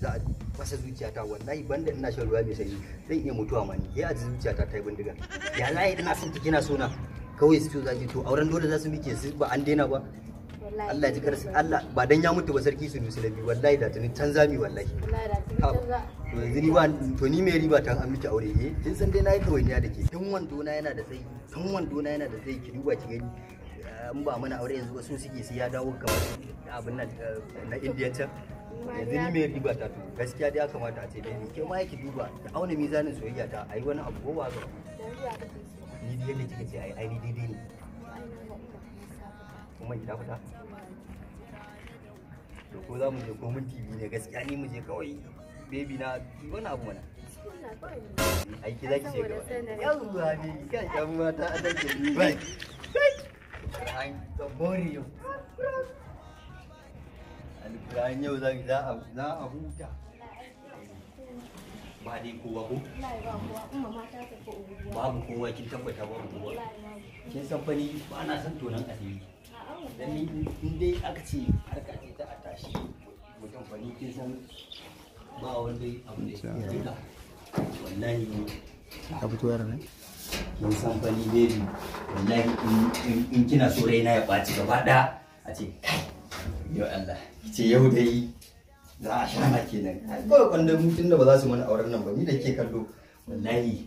za a fasa zuciyata wallahi banda ina shan ruwa mai sanyi zan iya mutuwa ma ni ya aji zuciyata ta yi bindiga ya layi ina son ta kina sona kawai su zaki to auren dole za su mike su ba an daina ba Allah ji karsu Allah ba dan ya mutu ba sarki su nusu labi wallahi da tuni can zami wallahi to yanzu ni ba to ni mai riba tan an miki aure kin san dai nayi kawaiya da ke tun wando na yana da tsayi ki duba ki gani in ba mana aure yanzu wasu suke sai ya dawo kamar abin nan na indiyan can yanzu ni mai riba ta to gaskiya dai ya kamata a ce dai ke ma yake duba da auna mizanin soyayya ta ayi wani abu ko ba ga ni dai yadda kika ce ai ni daidai ne kuma gida fita to ko za mu je ko mun TV ne gaskiya ni mu je kawai baby na wani abu mana aiki zaki ce gaba yawwa ne kan yan mata a dake ni bai an tsabori yau alƙur'an yau za a huta ba dai kowa ko babu kowa kin tabbata babu kowa kin san fa ni ba na san tonan asiri dan ni in dai aka ce harka ce ta a tashi mutum fa ni kin san ba wanda abu da ya jika wallahi ka fito yara ne kin san fa ni baby wallahi in kina so raina ya ɓaci gaba ɗaya a ce yo Allah ce yau dai za a shana kenan kawai kwanda mutum da ba za su mana auren nan ba ni da ke kallo wallahi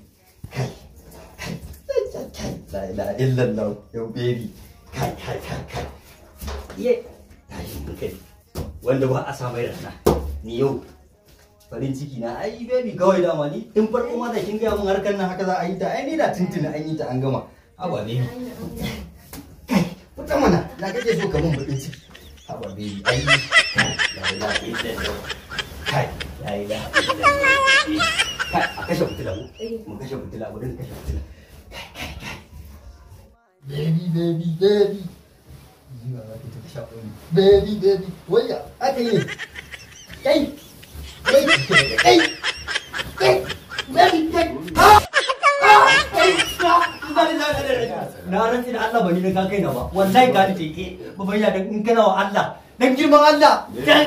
kai la ilaha illallah yau baby kai ye tashi kai wanda ba a samu rana ni yau farin ciki na ai baby kawai dama ni tun farko ma da kin ga mun harkar nan haka za a yi ta ai ni da tuntuni an yi ta an gama haba baby kai fita mana na kake so ka mun bakin ciki haba baby ai la ilaha illallah kai la ilaha illallah kai a kashe fitila mu kashe fitila mu dinga kashe fitila baby baby waya aka yi kai na rantsi da Allah bani na kai na ba wallahi ka teke ba bayya da in kana wa Allah dan girman Allah dan